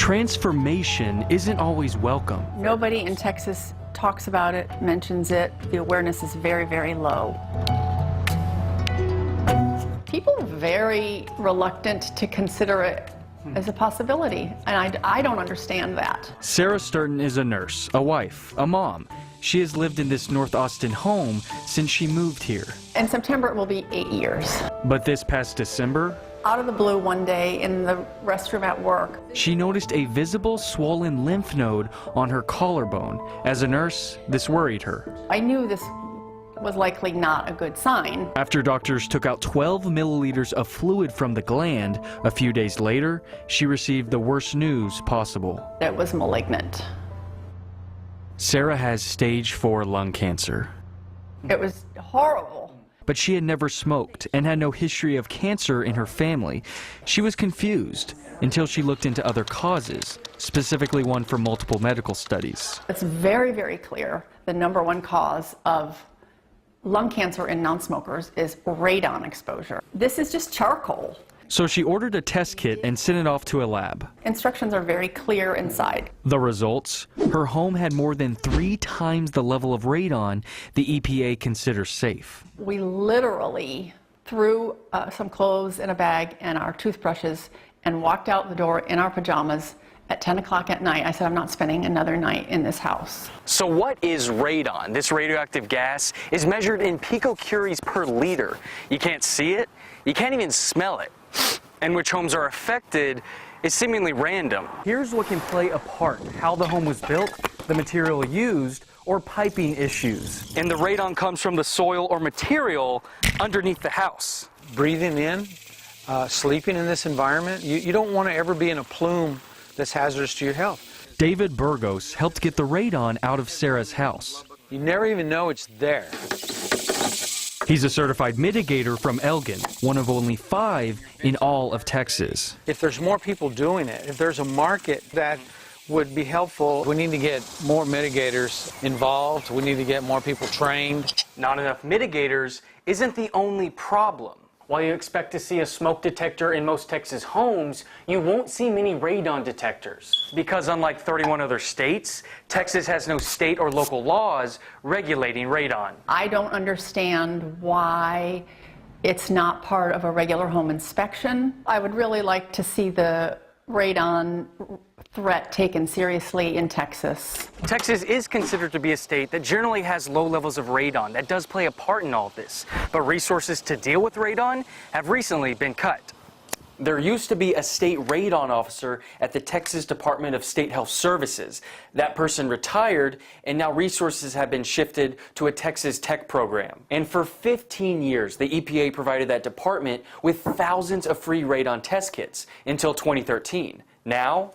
transformation isn't always welcome. Nobody in Texas talks about it, mentions it. The awareness is very, very low. People are very reluctant to consider it as a possibility, and I don't understand that. Sarah Sturton is a nurse, a wife, a mom. She has lived in this North Austin home since she moved here. In September, it will be 8 years. But this past December, Out of the blue one day in the restroom at work, she noticed a visible swollen lymph node on her collarbone. As a nurse, this worried her. I knew this was likely not a good sign. After doctors took out 12 milliliters of fluid from the gland, a few days later, she received the worst news possible. It was malignant. Sarah has stage 4 lung cancer. It was horrible. But she had never smoked and had no history of cancer in her family. She was confused until she looked into other causes, specifically one from multiple medical studies. It's very, very clear the #1 cause of lung cancer in non-smokers is radon exposure. This is just charcoal. So she ordered a test kit and sent it off to a lab. Instructions are very clear inside. The results? Her home had more than 3 times the level of radon the EPA considers safe. We literally threw some clothes in a bag and our toothbrushes and walked out the door in our pajamas at 10 o'clock at night. I said, I'm not spending another night in this house. So what is radon? This radioactive gas is measured in picocuries per liter. You can't see it, you can't even smell it. And which homes are affected is seemingly random. Here's what can play a part: how the home was built, the material used, or piping issues. And the radon comes from the soil or material underneath the house. Breathing in, sleeping in this environment, you don't want to ever be in a plume that's hazardous to your health. David Burgos helped get the radon out of Sarah's house. You never even know it's there. He's a certified mitigator from Elgin, one of only 5 in all of Texas. If there's more people doing it, if there's a market that would be helpful, we need to get more mitigators involved. We need to get more people trained. Not enough mitigators isn't the only problem. While you expect to see a smoke detector in most Texas homes, you won't see many radon detectors. Because unlike 31 other states, Texas has no state or local laws regulating radon. I don't understand why it's not part of a regular home inspection. I would really like to see the radon threat taken seriously in Texas. Texas is considered to be a state that generally has low levels of radon. That does play a part in all of this. But resources to deal with radon have recently been cut. There used to be a state radon officer at the Texas Department of State Health Services. That person retired, and now resources have been shifted to a Texas Tech program. And for 15 years, the EPA provided that department with thousands of free radon test kits until 2013. Now,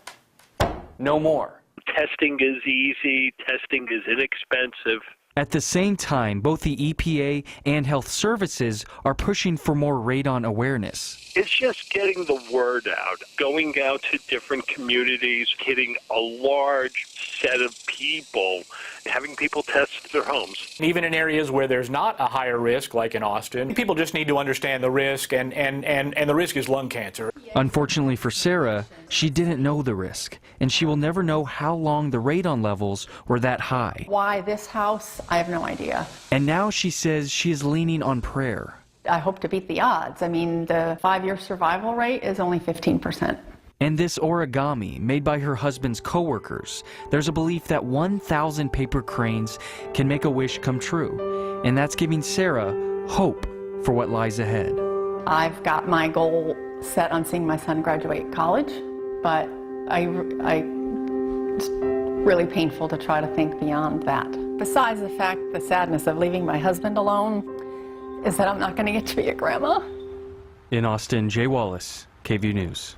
no more. Testing is easy, testing is inexpensive. At the same time, both the EPA and health services are pushing for more radon awareness. It's just getting the word out, going out to different communities, hitting a large set of people, having people test their homes. Even in areas where there's not a higher risk, like in Austin, people just need to understand the risk, and the risk is lung cancer. Unfortunately for Sarah, she didn't know the risk, and she will never know how long the radon levels were that high. Why this house? I have no idea. And now she says she is leaning on prayer. I hope to beat the odds. I mean, the 5-year survival rate is only 15%. And this origami, made by her husband's coworkers, there's a belief that 1,000 paper cranes can make a wish come true. And that's giving Sarah hope for what lies ahead. I've got my goal set on seeing my son graduate college, but it's really painful to try to think beyond that. Besides the fact, the sadness of leaving my husband alone, is that I'm not going to get to be a grandma. In Austin, Jay Wallace, KVUE News.